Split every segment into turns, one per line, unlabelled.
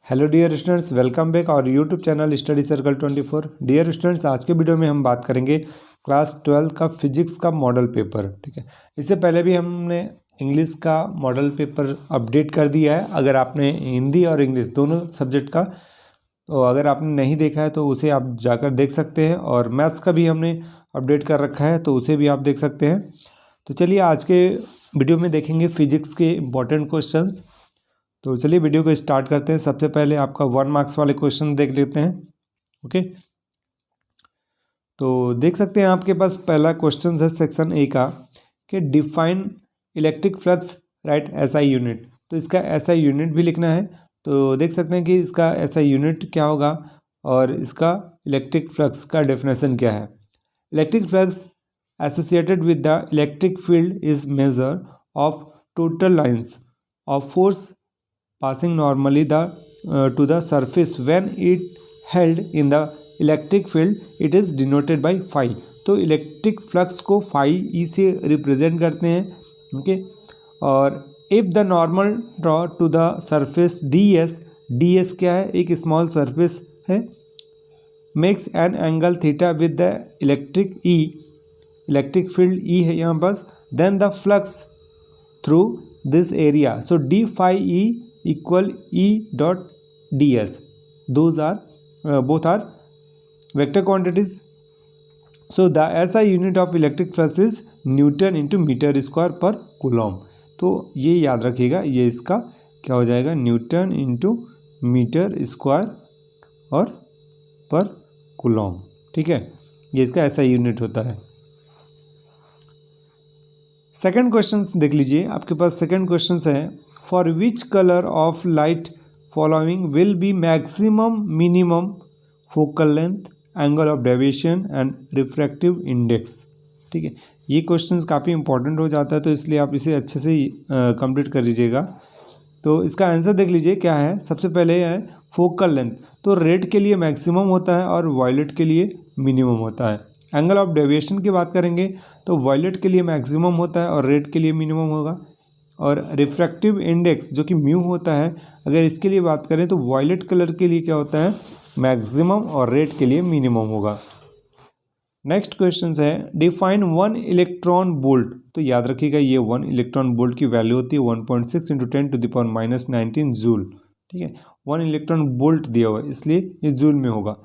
Hello dear students, welcome back our YouTube channel study circle 24। Dear students, आज के video में हम बात करेंगे क्लास 12 का फिजिक्स का मॉडल पेपर। ठीक है, इससे पहले भी हमने इंग्लिश का मॉडल पेपर अपडेट कर दिया है। अगर आपने हिंदी और इंग्लिश दोनों सब्जेक्ट का, तो अगर आपने नहीं देखा है तो उसे आप जाकर देख सकते हैं। और मैथ्स का भी हमने अपडेट कर रखा है, तो उसे भी आप देख सकते हैं। तो चलिए आज के वीडियो में देखेंगे फिजिक्स के इम्पोर्टेंट क्वेश्चंस। तो चलिए वीडियो को स्टार्ट करते हैं। सबसे पहले आपका 1 मार्क्स वाले क्वेश्चन देख लेते हैं। ओके, तो देख सकते हैं आपके पास पहला क्वेश्चन है सेक्शन ए का कि define electric flux right SI unit. तो इसका एसआई यूनिट भी लिखना है। तो देख सकते हैं कि इसका एसआई यूनिट क्या होगा और इसका इलेक्ट्रिक फ्लक्स का डेफिनेशन क्या है। Electric flux associated with the electric field is measure of total lines of force passing normally to the surface when it held in the electric field it is denoted by phi। तो electric flux को phi E से represent करते हैं। Okay, और if the normal draw to the surface d s क्या है, एक small surface है, makes an angle theta with the electric field E है यहाँ पास, then the flux through this area, so d phi E equal E dot ds. Those are both are vector quantities. So the SI unit of electric flux is Newton into meter square per coulomb। तो ये याद रखिएगा, ये इसका क्या हो जाएगा, Newton into metre square और पर कूलॉम। ठीक है, ये इसका SI यूनिट होता है। सेकंड क्वेश्चन देख लीजिए, आपके पास सेकंड क्वेश्चन है, for which colour of light following will be maximum minimum focal length, angle of deviation and refractive index. ठीक है, ये क्वेश्चन काफ़ी इंपॉर्टेंट हो जाता है, तो इसलिए आप इसे अच्छे से कंप्लीट कर लीजिएगा। तो इसका आंसर देख लीजिए क्या है। सबसे पहले है फोकल लेंथ, तो रेड के लिए मैक्सिमम होता है और वायलेट के लिए मिनिमम होता है। एंगल ऑफ डेविएशन की बात करेंगे तो वायलेट के लिए मैक्सिमम होता है और रेड के लिए मिनिमम होगा। और रिफ्रैक्टिव इंडेक्स जो कि म्यू होता है, अगर इसके लिए बात करें तो वायलेट कलर के लिए क्या होता है, मैक्सिमम, और रेड के लिए मिनिमम होगा। नेक्स्ट क्वेश्चन है, डिफाइन 1 इलेक्ट्रॉन वोल्ट। तो याद रखिएगा, ये 1 इलेक्ट्रॉन वोल्ट की वैल्यू होती है 1.6 × 10⁻⁻19 जूल। ठीक है, 1 इलेक्ट्रॉन वोल्ट दिया हुआ है, इसलिए ये जूल में होगा।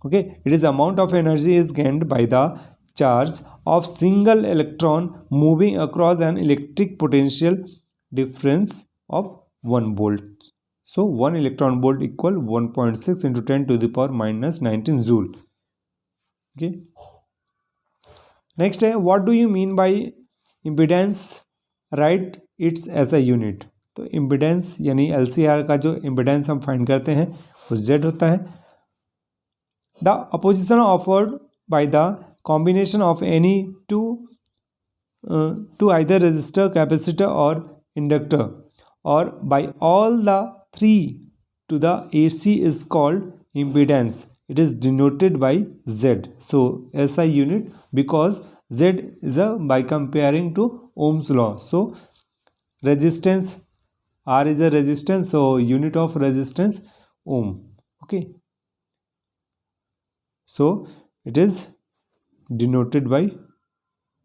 Okay, it is amount of energy is gained by the charge of single electron moving across an electric potential difference of 1 volt। So 1 electron volt equal 1.6 × 10⁻⁻19 joule। Okay, next है, what do you mean by impedance, write its SI unit। तो impedance यानी LCR का जो impedance हम find करते हैं वो Z होता है। The opposition offered by the combination of any to either resistor, capacitor or inductor or by all the three to the AC is called impedance। It is denoted by Z। So SI unit, because Z is by comparing to Ohm's law, so resistance, R is a resistance, so unit of resistance ohm। Okay, so it is denoted by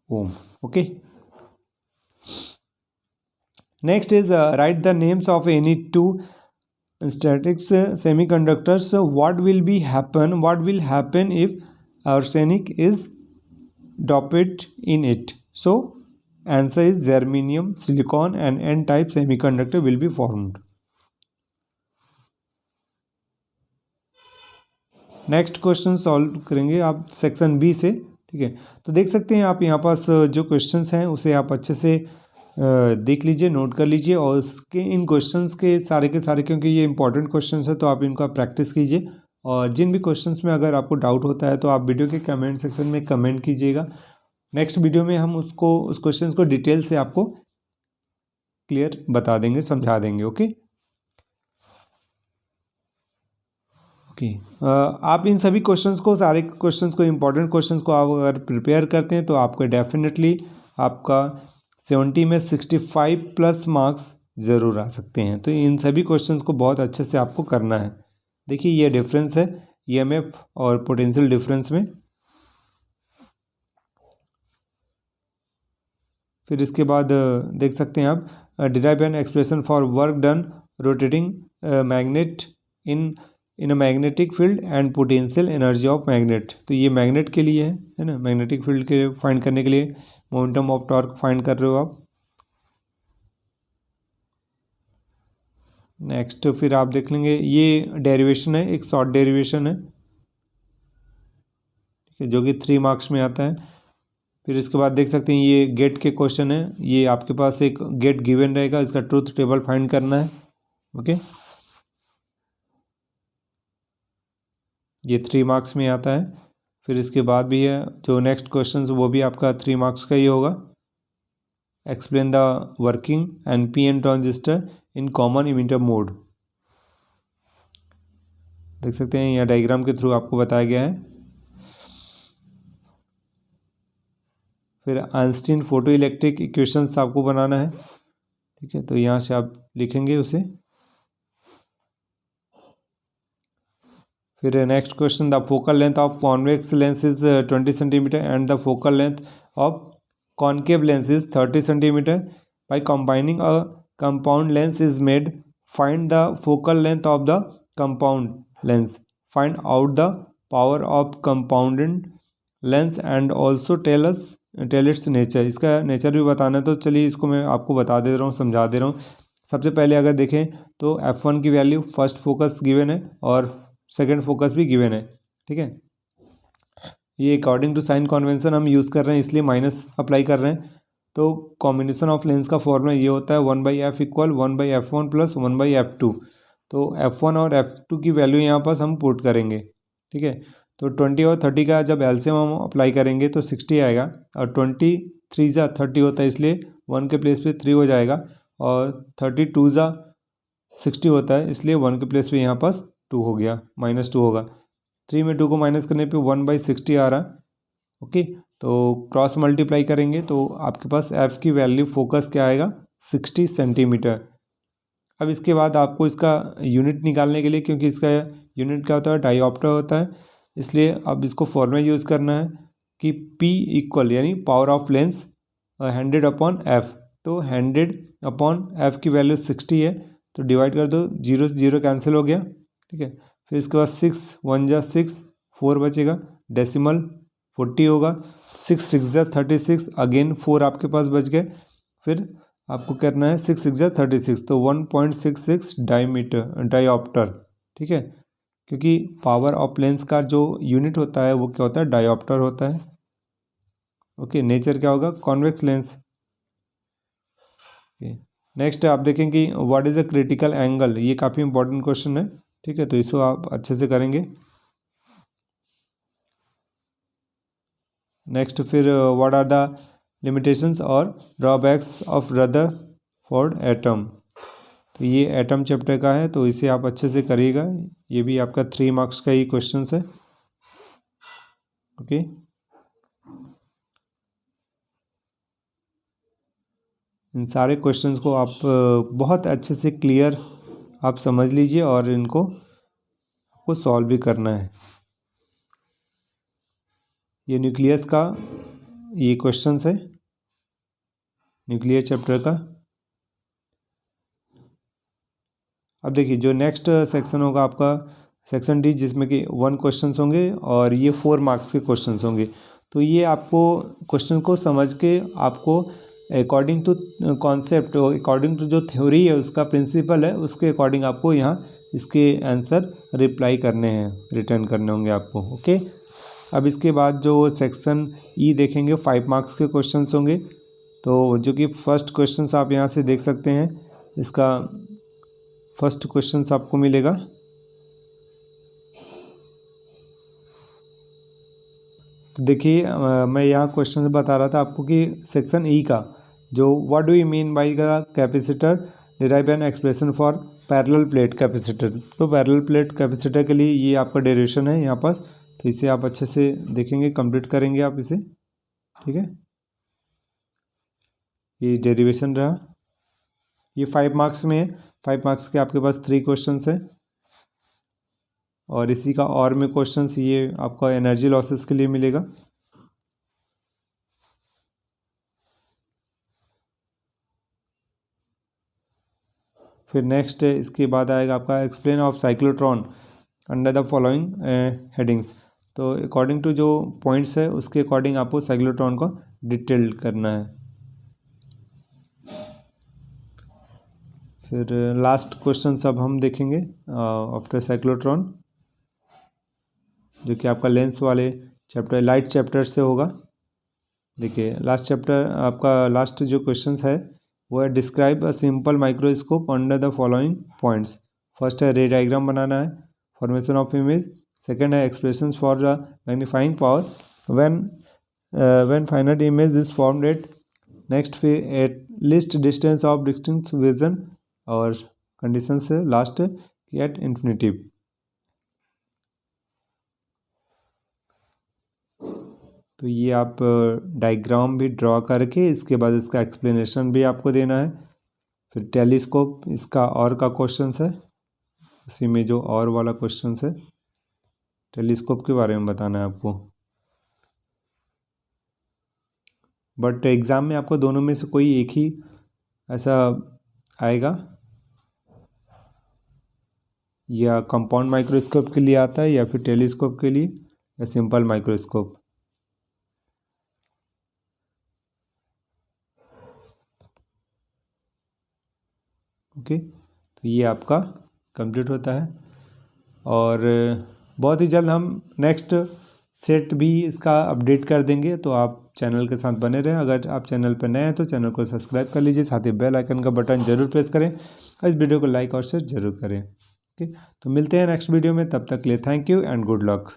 ohm। Okay, next is write the names of any two statics semiconductors। What will happen if arsenic is doped in it? So answer is germanium, silicon and n type semiconductor will be formed। Next question solve करेंगे आप section B से। ठीक है, तो देख सकते हैं आप यहाँ पास जो क्वेश्चंस हैं उसे आप अच्छे से देख लीजिए, नोट कर लीजिए, और उसके इन क्वेश्चंस के सारे क्योंकि ये इंपॉर्टेंट क्वेश्चंस है तो आप इनका प्रैक्टिस कीजिए। और जिन भी क्वेश्चंस में अगर आपको डाउट होता है तो आप वीडियो के कमेंट सेक्शन में कमेंट कीजिएगा। नेक्स्ट वीडियो में हम उस क्वेश्चन को डिटेल से आपको क्लियर बता देंगे, समझा देंगे। ओके, आप इन सभी क्वेश्चंस को, सारे क्वेश्चंस को, इंपॉर्टेंट क्वेश्चंस को आप अगर प्रिपेयर करते हैं तो आपको डेफिनेटली आपका 70 में 65 प्लस मार्क्स ज़रूर आ सकते हैं। तो इन सभी क्वेश्चंस को बहुत अच्छे से आपको करना है। देखिए ये डिफरेंस है ईएमएफ और पोटेंशियल डिफरेंस में। फिर इसके बाद देख सकते हैं आप derive an expression for work done rotating magnet in a magnetic field and potential energy of magnet. तो ये मैग्नेट के लिए है ना, मैग्नेटिक फील्ड के फाइंड करने के लिए मोमेंटम ऑफ टॉर्क फाइंड कर रहे हो आप। नेक्स्ट फिर आप देख लेंगे ये डेरिवेशन है, एक शॉर्ट डेरिवेशन है, ठीक है, जो कि 3 मार्क्स में आता है। फिर इसके बाद देख सकते हैं ये गेट के क्वेश्चन है, ये आपके पास एक गेट गिवन रहेगा, इसका ट्रूथ टेबल फाइंड करना है। ओके, ये 3 मार्क्स में आता है। फिर इसके बाद भी है जो नेक्स्ट क्वेश्चन वो भी आपका 3 मार्क्स का ही होगा। Explain the working NPN transistor in common emitter mode. देख सकते हैं यहाँ डायग्राम के थ्रू आपको बताया गया है। फिर आइंस्टीन फोटो इलेक्ट्रिक इक्वेशंस आपको बनाना है, ठीक है, तो यहाँ से आप लिखेंगे उसे। फिर next question the focal length of convex lens is 20 centimetre and the focal length of concave lens is 30 centimetre. By combining a compound lens is made, find the focal length of the compound lens, find out the power of compounded lens and also tell its nature. इसका nature भी बताना है, तो चलिए इसको मैं आपको बता दे रहा हूँ, समझा दे रहा हूँ। सबसे पहले अगर देखें तो F1 की वैल्यू फर्स्ट फोकस गिवन है और सेकंड फोकस भी गिवन है, ठीक है। ये अकॉर्डिंग टू साइन कन्वेंशन हम यूज़ कर रहे हैं, इसलिए माइनस अप्लाई कर रहे हैं। तो कॉम्बिनेशन ऑफ लेंस का फॉर्मूला ये होता है 1/f equal 1/f1 plus 1/f2। तो F1 और F2 की वैल्यू यहाँ पर हम पुट करेंगे, ठीक है। तो 20 और 30 का जब एलसीएम हम अप्लाई करेंगे तो 60 आएगा, और 20 3 जा 30 होता है, इसलिए 1 के प्लेस पे 3 हो जाएगा, और 32 जा 60 होता है, इसलिए 1 के प्लेस पे यहाँ पर 2 हो गया, -2 होगा। 3 में 2 को माइनस करने पे 1/60 आ रहा। ओके, तो क्रॉस मल्टीप्लाई करेंगे तो आपके पास F की वैल्यू फोकस क्या आएगा, 60 सेंटीमीटर। अब इसके बाद आपको इसका यूनिट निकालने के लिए, क्योंकि इसका यूनिट क्या होता है, डायोप्टर होता है, इसलिए अब इसको फॉर्मूला यूज़ करना है कि P इक्वल यानी पावर ऑफ लेंस 100/F। तो 100/F की वैल्यू 60 है, तो डिवाइड कर दो, 0 0 कैंसिल हो गया, ठीक है। फिर इसके बाद 6 1 जा 6 4 बचेगा, डेसिमल 40 होगा, 6 6 जा 36, अगेन 4 आपके पास बच गए। फिर आपको करना है 6 6 जा 36, तो 1.66 डायोप्टर, ठीक है, क्योंकि पावर ऑफ लेंस का जो यूनिट होता है वो क्या होता है, डायोप्टर होता है। ओके, नेचर क्या होगा, कॉन्वेक्स लेंस। नेक्स्ट आप देखें कि what is a critical angle, ये काफ़ी इंपॉर्टेंट क्वेश्चन है, ठीक है, तो इसको आप अच्छे से करेंगे। नेक्स्ट फिर व्हाट आर द लिमिटेशंस और ड्रॉबैक्स ऑफ रदरफोर्ड एटम। तो ये एटम चैप्टर का है, तो इसे आप अच्छे से करिएगा, ये भी आपका 3 मार्क्स का ही क्वेश्चन है। ओके, इन सारे क्वेश्चंस को आप बहुत अच्छे से क्लियर आप समझ लीजिए और इनको आपको सॉल्व भी करना है। ये न्यूक्लियस का ये क्वेश्चंस है, न्यूक्लियर चैप्टर का। अब देखिए जो नेक्स्ट सेक्शन होगा आपका सेक्शन डी, जिसमें कि 1 क्वेश्चंस होंगे और ये 4 मार्क्स के क्वेश्चंस होंगे। तो ये आपको क्वेश्चन को समझ के आपको according to concept, according to जो थ्योरी है उसका प्रिंसिपल है, उसके अकॉर्डिंग आपको यहाँ इसके आंसर रिप्लाई करने हैं, रिटर्न करने होंगे आपको। ओके, अब इसके बाद जो सेक्शन ई देखेंगे 5 मार्क्स के क्वेश्चंस होंगे। तो जो कि फर्स्ट क्वेश्चंस आप यहाँ से देख सकते हैं, इसका फर्स्ट क्वेश्चंस आपको मिलेगा। तो देखिए मैं यहाँ क्वेश्चन बता रहा था आपको कि सेक्शन ई का जो what do you mean by the capacitor, derive an expression for parallel plate capacitor. तो पैरेलल प्लेट कैपेसिटर के लिए ये आपका डेरिवेशन है यहाँ पास, तो इसे आप अच्छे से देखेंगे, कंप्लीट करेंगे आप इसे, ठीक है, ये डेरिवेशन रहा। ये 5 मार्क्स में है। 5 मार्क्स के आपके पास 3 क्वेश्चंस है और इसी का और में क्वेश्चंस ये आपका एनर्जी लॉसेस के लिए मिलेगा। फिर नेक्स्ट इसके बाद आएगा आपका explain of cyclotron under the following headings. तो अकॉर्डिंग टू जो पॉइंट्स है उसके अकॉर्डिंग आपको साइक्लोट्रॉन को डिटेल करना है। फिर लास्ट क्वेश्चन अब हम देखेंगे आफ्टर साइक्लोट्रॉन, जो कि आपका लेंस वाले चैप्टर लाइट चैप्टर से होगा। देखिए लास्ट चैप्टर आपका लास्ट जो क्वेश्चंस है वो है describe a simple microscope under the following points. First है रे डायग्राम बनाना है, फॉर्मेशन ऑफ इमेज। सेकंड है expressions for the magnifying power when finite image is formed at next फिर at least distance of distinct vision और condition से last at infinity. तो ये आप डायग्राम भी ड्रॉ करके इसके बाद इसका एक्सप्लेनेशन भी आपको देना है। फिर टेलीस्कोप इसका और का क्वेश्चन है, उसी में जो और वाला क्वेश्चन है टेलीस्कोप के बारे में बताना है आपको। बट एग्ज़ाम में आपको दोनों में से कोई एक ही ऐसा आएगा, या कंपाउंड माइक्रोस्कोप के लिए आता है या फिर टेलीस्कोप के लिए या सिंपल माइक्रोस्कोप। ओके, तो ये आपका कंप्लीट होता है और बहुत ही जल्द हम नेक्स्ट सेट भी इसका अपडेट कर देंगे। तो आप चैनल के साथ बने रहें। अगर आप चैनल पर नए हैं तो चैनल को सब्सक्राइब कर लीजिए, साथ ही बेल आइकन का बटन जरूर प्रेस करें और इस वीडियो को लाइक और शेयर जरूर करें। ओके, तो मिलते हैं नेक्स्ट वीडियो में, तब तक के लिए thank you and good luck.